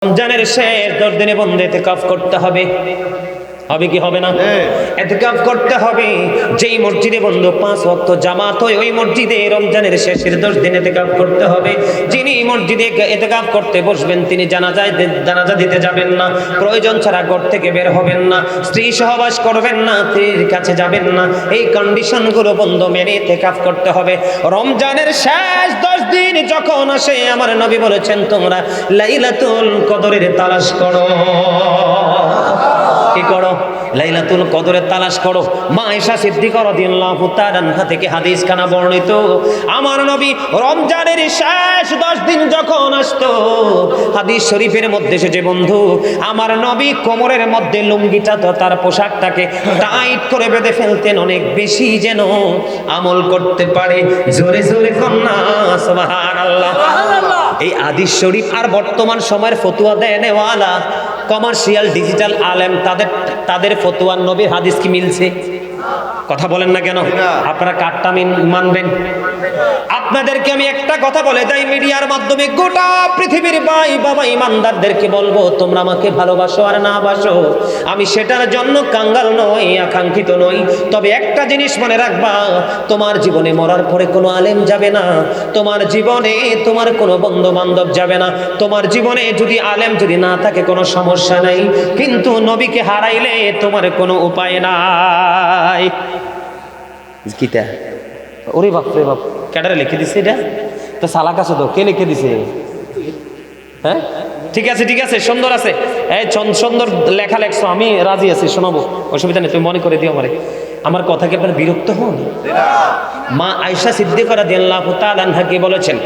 রমজানের শেষ 10 দিনে বন্ধ ইতিকাফ করতে হবে। হবে কি হবে না? ইতিকাফ করতে হবে। যেই মসজিদে বন্ধ 5 ওয়াক্ত জামাত হয় ওই মসজিদে রমজানের শেষের 10 দিন ইতিকাফ করতে হবে। যিনি মসজিদে ইতিকাফ করতে বসবেন তিনি জানাজা দিতে যাবেন না, প্রয়োজন ছাড়া ঘর থেকে বের হবেন না, স্ত্রী সহবাস করবেন না, স্ত্রীর কাছে যাবেন না। এই কন্ডিশনগুলো বন্ধ মেনে ইতিকাফ করতে হবে। রমজানের শেষ 10 দিন যখন আসে আমার নবী বলেছেন তোমরা লাইলাতুল কদরের তালাশ করো। কি করো? লাইলাতুল কদরের তালাশ করো। মা আয়েশা সিদ্দিকা রাদিয়াল্লাহু তাআলা আনহা থেকে হাদিস খানা বর্ণিত, আমার নবী রমজানের শেষ 10 দিন যখন আসতো, হাদিস শরীফের মধ্যে এসেছে বন্ধু, আমার নবী কোমরের মধ্যে লুঙ্গিটা তো তার পোশাকটাকে টাইট করে বেঁধে ফেলতেন, অনেক বেশি যেন আমল করতে পারে। জোরে জোরে কন্যা সুবহানাল্লাহ। এই হাদিস শরীফ আর বর্তমান সময়ের ফতোয়া দেনেওয়ালা কমার্শিয়াল ডিজিটাল আলেম তাদের ফতোয়ার নবীর হাদিস কি মিলছে? কথা বলেন না কেন? আপনারা কাটটা মানবেন? আপনাদেরকে আমি একটা কথা বলে যাই, মিডিয়ার মাধ্যমে গোটা পৃথিবীর ভাই বাবা ইমানদারদেরকে বলবো, তোমরা আমাকে ভালোবাসো আর না বাসো, আমি সেটার জন্য কাঙ্গাল নই, আকাঙ্ক্ষিত নই। তবে একটা জিনিস মনে রাখবা, তোমার জীবনে মরার পরে কোনো আলেম যাবে না, তোমার জীবনে তোমার কোনো বন্ধু বান্ধব যাবে না, তোমার জীবনে যদি আলেম যদি না থাকে কোনো সমস্যা নাই, কিন্তু নবীকে হারাইলে তোমার কোনো উপায় নাই। কিটা ওরে বাপ রে বাপ, ক্যাডারে লিখে দিছে এটা তো সালাক আছে তো, কে লিখে দিছে? হ্যাঁ ঠিক আছে ঠিক আছে, সুন্দর আছে, এই সুন্দর লেখা লেখছো, আমি রাজি আছি, শোনাবো, অসুবিধা নেই, তুমি মনে করে দিও আমারে। আমার কথা কি আপনার বিরক্ত হন? মা আয়েশা সিদ্দিকা রাদিয়াল্লাহু তাআলা আনহাকে বলেছেন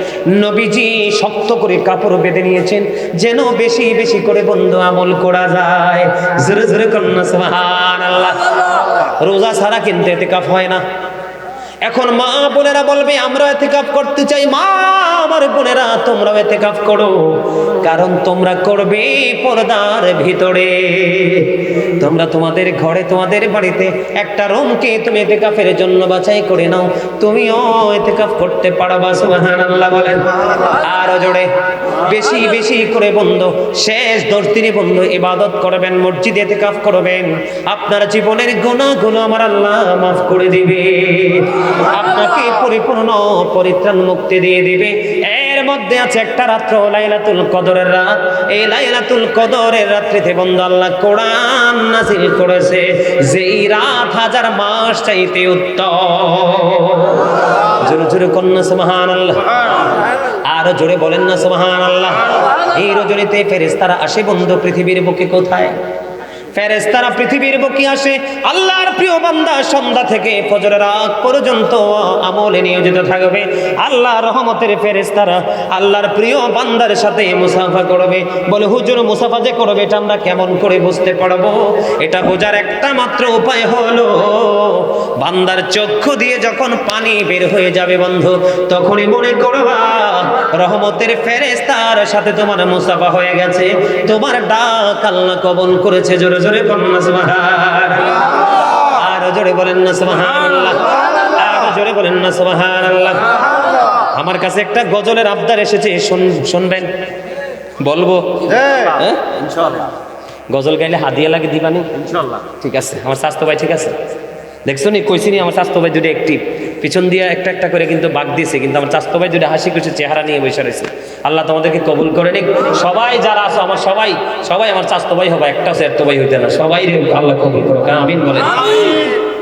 নবীজি শক্ত করে কাপড় বেঁধে নিয়েছেন যেন বেশি বেশি করে বন্ধু আমল করা যায়। জোরে জোরে কন্না সুবহানাল্লাহ। রোজা ছাড়া কিন্তু ইতিকাফ হয় না। এখন মা বোনেরা বলবে আমরা ইতিকাফ করতে চাই, মা আমার বোনেরা তোমরাও ইতিকাফ করো, কারণ তোমরা করবে পর্দার ভিতরে। তোমরা তোমাদের ঘরে তোমাদের বাড়িতে একটা রুমকে তুমি ইতিকাফের জন্য বাছাই করে নাও, তুমিও ইতিকাফ করতে পারবা। সুবহানাল্লাহ বলেন আরো জোরে। বেশি বেশি করে বন্ধু শেষ 10 দিনে বন্ধু ইবাদত করবেন, মসজিদে ইতিকাফ করবেন, আপনার জীবনের গুনাহগুলো আমার আল্লাহ মাফ করে দিবে, আপনাকে পরিপূর্ণ পরিত্রাণ মুক্তি দিয়ে দিবে। এর মধ্যে আছে একটা রাত্র লাইলাতুল কদরের রাত। এই লাইলাতুল কদরের রাত্রিতে বন্ধু আল্লাহ কোরআন নাযিল করেছে, যেই রাত 1000 মাস চাইতে উত্তম। জোরে জোরে কন্যা সুবহানাল্লাহ, আরো জোরে বলেন না সুবহানাল্লাহ। এই রজনীতে ফেরেশতারা আসে বন্ধু পৃথিবীর বুকে। কোথায়? ফেরেশতারা পৃথিবীর বুকে আসে, আল্লাহর প্রিয় বান্দা সন্ধ্যা থেকে ফজরের আগ পর্যন্ত আমলে নিয়োজিত থাকবে। আল্লাহর রহমতের ফেরেশতারা আল্লাহর প্রিয় বান্দার সাথে মুসাফা করবে। বলে হুজুর মুসাফা যে করবে এটা আমরা কেমন করে বুঝতে পারবো? এটা বোঝার একটা মাত্র উপায় হলো, বান্দার চক্ষু দিয়ে যখন পানি বের হয়ে যাবে বন্ধু, তখনই মনে করবা রহমতের ফেরেশতার সাথে তোমার মুসাফা হয়ে গেছে, তোমার ডাক আল্লাহ কবুল করেছে। জোরে জোরে বলেন না সুবহানাল্লাহ, আরো জোরে বলেন না সুবহানাল্লাহ, আরো জোরে বলেন না সুবহানাল্লাহ। আমার কাছে একটা গজলের আবদার এসেছে, শুনবেন? বলবো? হ্যাঁ ইনশাআল্লাহ। গজল গাইলে হাদিয়া লাগে দিবানি ইনশাআল্লাহ? ঠিক আছে। আমার স্বাস্থ্য ভাই ঠিক আছে? দেখছো নি কইছি নি আমার স্বাস্থ্য ভাই দুটো অ্যাক্টিভ, পিছন দিয়ে একটা একটা করে কিন্তু বাগ দিয়েছে, কিন্তু আমার স্বাস্থ্য ভাই দুটো হাসি খুশি চেহারা নিয়ে বসে রয়েছে। আল্লাহ তোমাদেরকে কবুল করে নিক। সবাই যারা আছো আমার সবাই আমার স্বাস্থ্য ভাই হবে, একটা স্বাস্থ্য ভাই হইতে না, সবাই আল্লাহ কবুল করো, আমিন বলেন।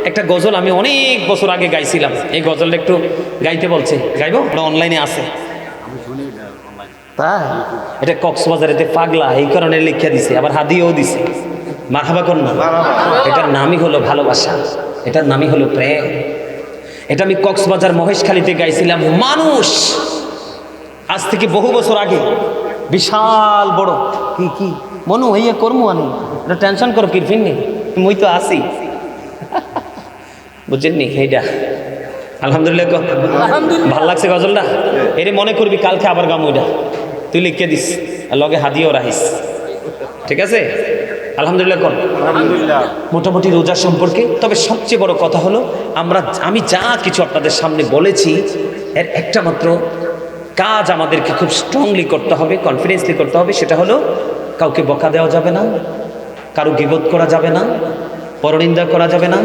একটা গজল আমি অনেক বছর আগে গাইছিলাম, এই গজলটা একটু গাইতে বলছে, গাইবো? অনলাইনে আছে তাই, এটা কক্সবাজারেতে পাগলা এই কারণে লিখে দিছে, আবার হাদিয়েও দিছে। মারহাবা করুন না। এটার নামই হলো ভালোবাসা, এটার নামই হলো প্রেম। এটা আমি কক্সবাজার মহেশখালীতে গাইছিলাম। মানুষ আজ থেকে বহু বছর আগে, বিশাল বড় কি মনু হইয়া করমু আনি, এটা টেনশন করো কি ফিরনি, মুই তো আসি বুঝছেননি? এইটা আলহামদুলিল্লাহ, ভাল লাগছে গজলটা। এরে মনে করবি কালকে আবার গামু, এটা তুই লিখে দিস আর লগে হাদিয়েও রাখিস, ঠিক আছে? আলহামদুলিল্লাহ কর। মোটামুটি রোজা সম্পর্কে তবে সবচেয়ে বড় কথা হলো আমি যা কিছু আপনাদের সামনে বলেছি এর একটা মাত্র কাজ আমাদেরকে খুব স্ট্রংলি করতে হবে, কনফিডেন্সলি করতে হবে, সেটা হলো কাউকে বকা দেওয়া যাবে না, কারো গীবত করা যাবে না, পরনিন্দা করা যাবে না,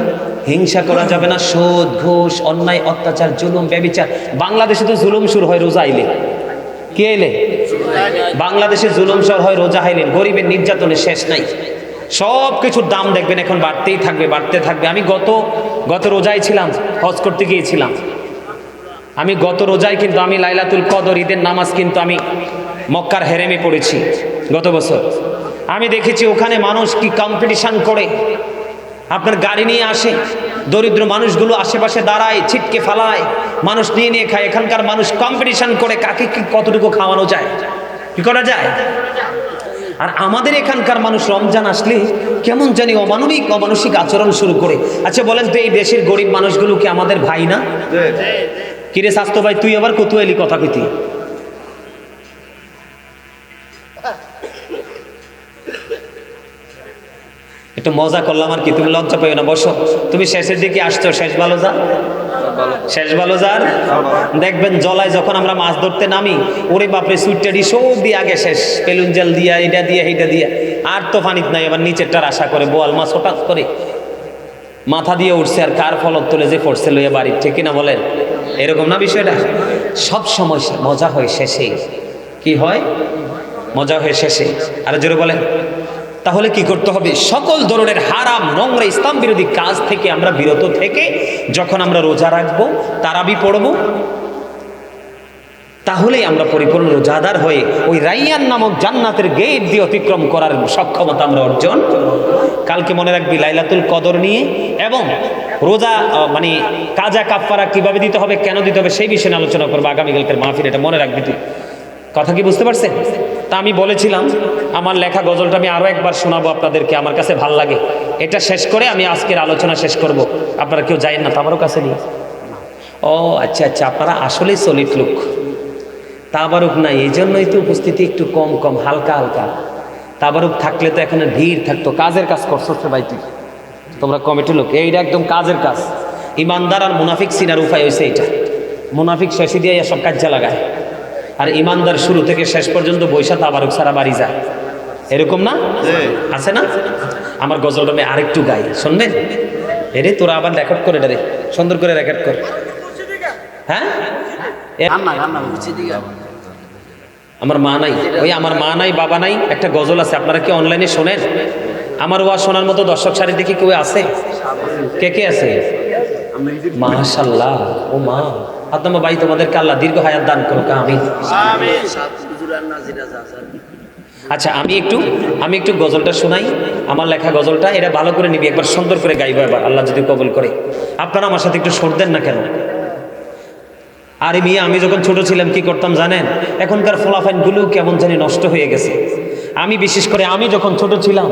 হিংসা করা যাবে না, সুদ ঘুষ অন্যায় অত্যাচার জুলুম ব্যভিচার। বাংলাদেশে তো জুলুম শুরু হয় রোজা আইলে। কি আইলে? বাংলাদেশে জুলুম শুরু হয় রোজা আইলে। গরিবের নির্যাতনের শেষ নাই। সব কিছুর দাম দেখবেন এখন বাড়তেই থাকবে, বাড়তে থাকবে। আমি গত রোজায় ছিলাম, হজ করতে গিয়েছিলাম। আমি গত রোজায় কিন্তু আমি লাইলাতুল কদর ঈদের নামাজ কিন্তু আমি মক্কার হেরেমে পড়েছি গত বছর। আমি দেখেছি ওখানে মানুষ কি কম্পিটিশন করে, আপনার গাড়ি নিয়ে আসে, দরিদ্র মানুষগুলো আশেপাশে দাঁড়ায়, ছিটকে ফালায়, মানুষ নিয়ে নিয়ে খায়। এখানকার মানুষ কম্পিটিশন করে কাকে কি কতটুকু খাওয়ানো যায়, কি করা যায়। আর আমাদের এখানকার মানুষ রমজান আসলে কেমন জানি অমানসিক আচরণ শুরু করে। আচ্ছা বলেন তো, এই দেশের গরিব মানুষগুলো কি আমাদের ভাই না? কিরে স্বাস্থ্য ভাই, তুই আবার কত এলি কথা কইতি? একটু মজা করলাম আর কি, তুমি লজ্জা পাইও না, বসো। তুমি শেষের দিকে আসছো, শেষ ভালো যা, শেষ ভালো যার। দেখবেন জলায় যখন আমরা মাছ ধরতে নামি, ওরে বাপরে সুইটারি সব দিয়ে আগে শেষ, বেলুন জাল দিয়া, এটা দিয়া এইটা দিয়া, আর তো পানিত নাই। এবার নিচেরটার আশা করে বোয়াল মাছ হঠাৎ করে মাথা দিয়ে উঠছে, আর কার ফলত তুলে যে পড়ছে লইয়া বাড়ির, ঠিক কিনা বলেন? এরকম না বিষয়টা? সব সময় মজা হয় শেষে। কি হয়? মজা হয় শেষে। আর জোরে বলেন। তাহলে কি করতে হবে? সকল ধরনের হারাম নোংরা ইসলাম বিরোধী কাজ থেকে আমরা বিরত থেকে যখন আমরা রোজা রাখবো, তারাবি পড়বো, তাহলেই আমরা পরিপূর্ণ রোজাদার হয়ে ওই রাইয়ান নামক জান্নাতের গেট দিয়ে অতিক্রম করার সক্ষমতা আমরা অর্জন। কালকে মনে রাখবি লাইলাতুল কদর নিয়ে এবং রোজা মানে কাজা কাফারা কিভাবে দিতে হবে, কেন দিতে হবে, সেই বিষয়ে আলোচনা করবো আগামীকালকের মাহফিল। এটা মনে রাখবি তুই। কথা কি বুঝতে পারছেন? তা আমি বলেছিলাম আমার লেখা গজলটা আমি আরো একবার শোনাবো আপনাদেরকে, আমার কাছে ভাল লাগে। এটা শেষ করে আমি আজকের আলোচনা শেষ করব। আপনারা কেউ যাইন না তো আমারও কাছে নিয়ে? ও আচ্ছা আচ্ছা, আপনারা আসলেই সলিড লোক। তাবারুক নাই, এই জন্যই তো উপস্থিতি একটু কম কম, হালকা হালকা। তাবারুক থাকলে তো এখানে ভিড় থাকতো। কাজের কাজ করছো ভাই তুই, তোমরা কমিটি লোক, এইটা একদম কাজের কাজ। ইমানদার আর মুনাফিক সিনার উপায় হয়েছে এইটা। মুনাফিক শেষে দিয়ে সব কাজে লাগায়, আর ইমানদার শুরু থেকে শেষ পর্যন্ত বৈশা তাবারুক সারা বাড়ি যায়। এরকম না আছে না? আমার গজলটা আমি আরেকটু গাই, শুনবেন? এরে তোরা আবার রেকর্ড করে, রে সুন্দর করে রেকর্ড কর। হ্যাঁ, আমার মা নাই, ওই আমার মা নাই বাবা নাই, একটা গজল আছে। আপনারা কি অনলাইনে শোনেন? আমার ওয়া শোনার মতো দর্শক সারি দেখি কেউ আছে? কে কে আছে? মাশাআল্লাহ। ও মা, আদমা ভাই, তোমাদেরকে আল্লাহ দীর্ঘ হায়াত দান করুক, আমিন। আচ্ছা, আমি একটু গজলটা শোনাই, আমার লেখা গজলটা। এটা ভালো করে নিবি, একবার সুন্দর করে গাইবো এবার, আল্লাহ যদি কবুল করে। আপনারা আমার সাথে একটু সুর দেন না কেন? আরে মিয়া, আমি যখন ছোট ছিলাম কি করতাম জানেন? এখনকার ফলাফাইনগুলো কেমন জানি নষ্ট হয়ে গেছে। আমি বিশেষ করে আমি যখন ছোট ছিলাম,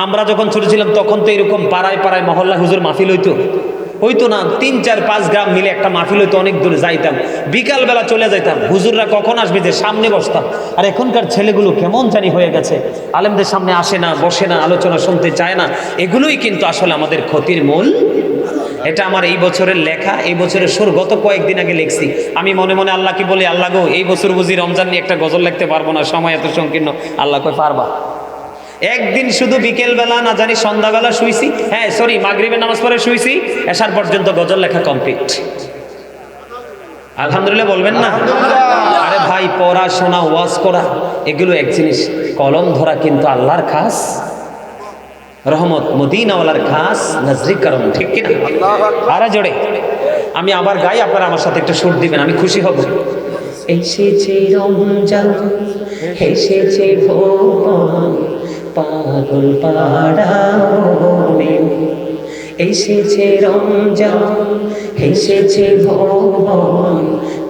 আমরা যখন ছোট ছিলাম তখন তো এরকম পাড়ায় পাড়ায় মহল্লা হুজুর মাহফিল হইতো না। 3-4-5 গ্রাম মিলে একটা মাহফিল হইতো, অনেক দূরে যাইতাম, বিকালবেলা চলে যাইতাম। হুজুররা কখন আসবে যে সামনে বসতাম। আর এখনকার ছেলেগুলো কেমন জানি হয়ে গেছে, আলেমদের সামনে আসে না, বসে না, আলোচনা শুনতে চায় না। এগুলোই কিন্তু আসলে আমাদের ক্ষতির মূল। এটা আমার এই বছরের লেখা, এই বছরের সুর গত কয়েকদিন আগে লিখছি। আমি মনে মনে আল্লাহ কি বলি, আল্লাহ গো, এই বছর বুঝি রমজান নিয়ে একটা গজল লিখতে পারবো না, সময় এত সংকীর্ণ। আল্লাহ কই পারবা। একদিন শুধু বিকেলবেলা না জানি সন্ধ্যাবেলা শুইছি, হ্যাঁ সরি মাগরিবের নামাজ পড়ে শুইছি, এসার পর্যন্ত গজল লেখা কমপ্লিট। আলহামদুলিল্লাহ বলবেন না? আরে ভাই, পড়াশোনা ওয়াজ করা এগুলো এক জিনিস, কলম ধরা কিন্তু আল্লাহর খাস রহমত, মদিনাওয়ালার খাস নজরি করম, ঠিক কিনা? আরে জোরে আমি আবার গাই, আপনারা আমার সাথে একটু সুর দিবেন, আমি খুশি হব। এসেছে রমজান, এসেছে ভোর, পাগল পাড়া মমিন। এসেছে রমজান, এসেছে ভোর,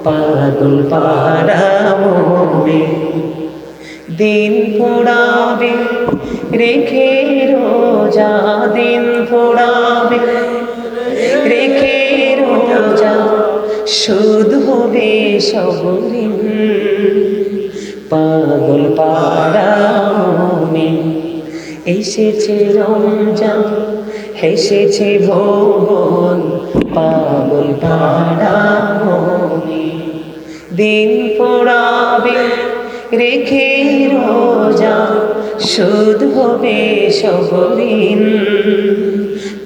পাগল পাড়া মমিন। দিন পোড়াবে রেখে রোজা, দিন পোড়াবে রেখে রোজা, শুধ হবে সবরিন, পাগল পাড়া মমিন। এসেছে রমজান, এসেছে ভোর, পাগল পাড়া মমিন। দিন পোড়াবে রেখে রোজা শোধ হবে সবরিন।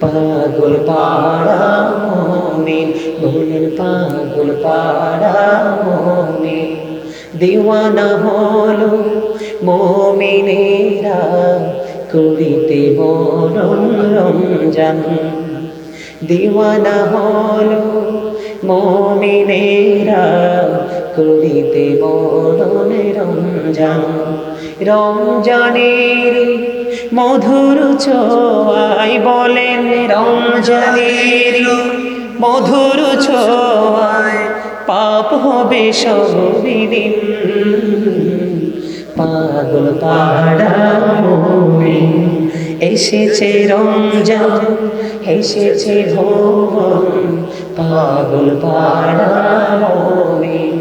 পাগল পাড়া মুমিন, বলেন পাগল পাড়া মুমিন, দিওয়ানা হলো মুমিনেরা করিতে বরণ রমজান। দিওয়ানা হলো মুমিনেরা করিতে বরণ রমজান। রমজানের মধুর ছোঁয়ায়, বলেন রমজানের মধুর ছোঁয়ায় পাপ হবে সবদিন। পাগল পাড়া মুমিন, এসেছে রমজান, এসেছে ভুবন। পাগল পাড়া মুমিন,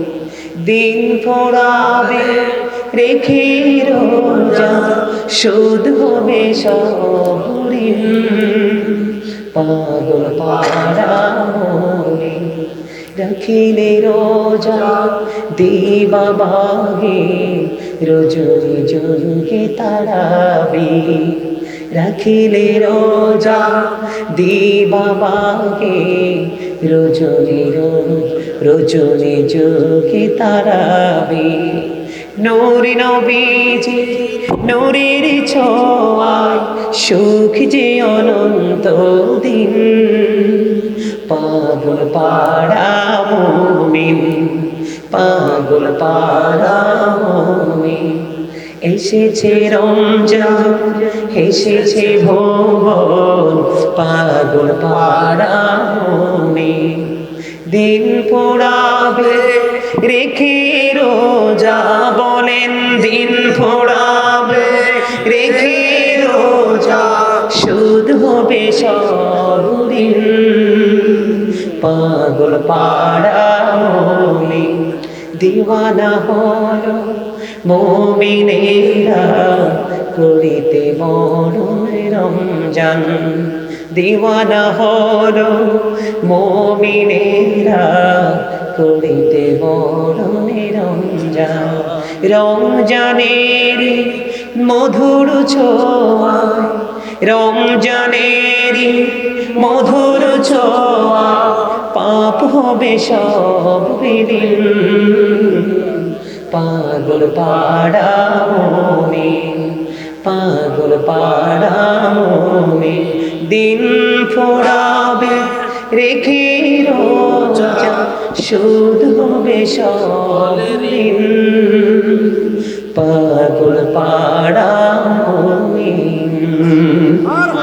দিন পড়াবে রেখে রোজা শোধ হবে সবরিন। পাগল পাড়া মুমিন, রাখিলে রোজা দিবা বাগে, রজনী জনকে তাড়াবে। রাখিলে রোজা দিবা বাগে, রজনী জনকে তাড়াবে। নূরে নবীজি নূরের ছোঁয়ায় সুখ যে অনন্ত দিন। পাগল পাড়া মুমিন, পাগল পাড়া মুমিন, এসেছে রমজান, এসেছে ভুবন। পাগল পাড়া মুমিন, দিন পড়াবে রেখে রোজা, বলেন দিন পড়াবে রেখে রোজা শোধ হবে সবদিন। পাগল পাড়া মুমিন, দিওয়ানা হলো মুমিনেরা করিতে বরণ রমজান। দিওয়ানা হলো মুমিনেরা করিতে বরণ রমজান। রমজানের মধুর ছোঁয়ায়, রমজানের মধুর ছোঁয়া পাপ হবে সবদিন। পাগল পাড়া মুমিন, পাগল পাড়া মুমিন, দিন পড়াবে রেখে রোজা শোধ হবে সবদিন। পাগল পাড়া মুমিন। ভালো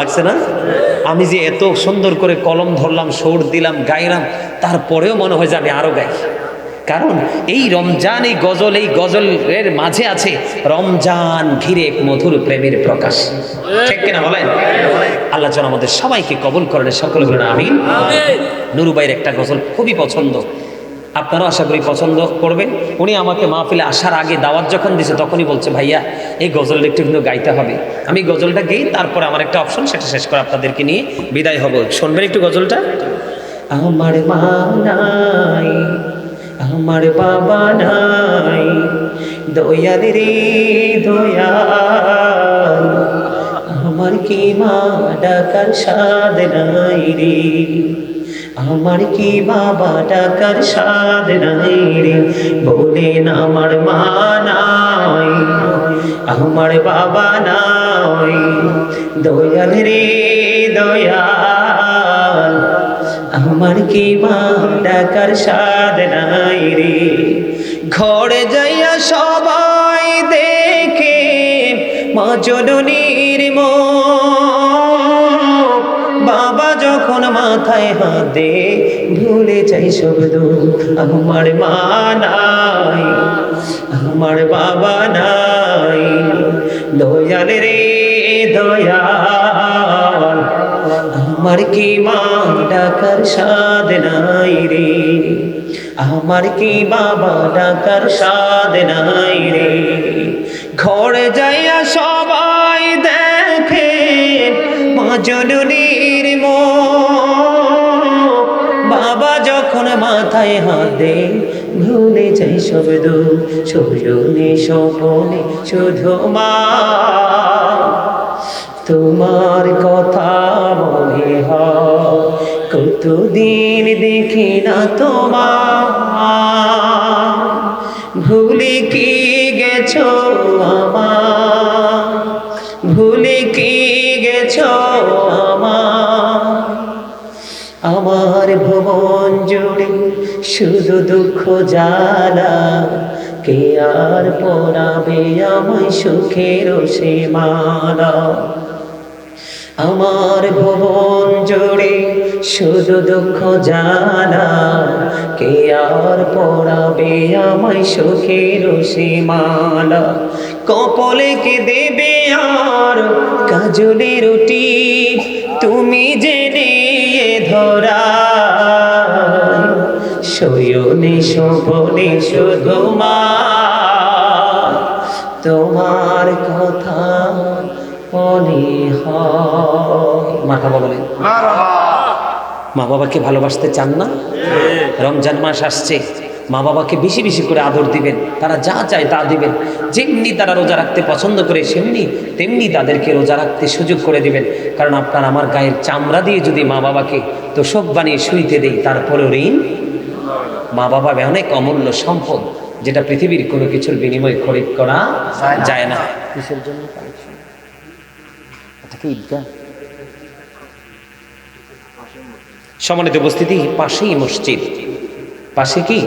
লাগছে না? আমি যে এত সুন্দর করে কলম ধরলাম, সুর দিলাম, গাইলাম, তারপরেও মনে হয় যে আমি আরো গাই। কারণ এই রমজান, এই গজলের মাঝে আছে রমজান ঘিরে এক মধুর প্রেমের প্রকাশ। ঠিক কিনা বলেন? আল্লাহ যেন আমাদের সবাইকে কবুল করেন, সকলে বলেন আমিন। নুরু ভাইয়ের একটা গজল খুবই পছন্দ, আপনারাও আশা করি পছন্দ করবেন। উনি আমাকে মাহফিলে আসার আগে দাওয়াত যখন দিয়েছে তখনই বলছে, ভাইয়া এই গজলটা একটু কিন্তু গাইতে হবে। আমি গজলটা গেই, তারপরে আমার একটা অপশন, সেটা শেষ করে আপনাদেরকে নিয়ে বিদায় হব। শুনবেন একটু গজলটা? আমার মা নাই, আমার বাবা নাই, দয়াল রে দয়াল, আমার কি মা ডাকার সাদ নাই রে, আমার কি বাবা ডাকার সাদ নাই রে, বলেন আমার মা নাই, আমার বাবা নাই, দয়াল রে দয়াল, আমার কি মা ডাকার সাদ নাই রে। ঘরে যাইয়া সবাই দেখে মা জননীর মুখ, বাবা যখন মাথায় হাত দে ভুলে যাই সব দুঃখ। আমার মা নাই, আমার বাবা নাই, দয়াল রে দয়াল, আমার কি মা ডাকার সাদ নাই রে, আমার কি বাবা ডাকার সাদ নাই রে। ঘরে যাইয়া সবাই দেখে মা জননীর মুখ, বাবা যখন মাথায় হাত দে ভুলে যায় সেই সব দুঃখ শয়নে স্বপনে শুধু মা তোমার কথা মনে হয়, কতদিন দেখি না তোমার, ভুলে কি গেছো আমার, ভুলে কি গেছো আমার ভুবন জুড়ে শুধু দুঃখ জ্বালা, কে আর পরাবে আমায় সুখের সীমানা। আমার ভুবন জুড়ে শুধু দুঃখ জ্বালা, কে আর পরাবে আমায় সুখের সীমানা। কপালে কে দেবে আর কাজলে রুটি, তুমি জেনে ধরা শয়নে স্বপনে শুধু মা তোমার কথা মনে হয়। মারহাবা বলেন। মা বাবাকে ভালোবাসতে চান না? রমজান মাস আসছে, মা বাবাকে বেশি বেশি করে আদর দিবেন, তারা যা চায় তা দিবেন। যেমনি তারা রোজা রাখতে পছন্দ করে তেমনি তাদেরকে রোজা রাখতে সুযোগ করে দিবেন। কারণ আপনার আমার গায়ের চামড়া দিয়ে যদি মা বাবাকে তোষক বানিয়ে শুইতে দেই, তারপরেও ঋণ। মা বাবা অনেক অমূল্য সম্পদ, যেটা পৃথিবীর কোনো কিছুর বিনিময়ে খরিদ করা যায় না। কিসের জন্য? সম্মানিত উপস্থিতি, পাশেই মসজিদ, পাশে কি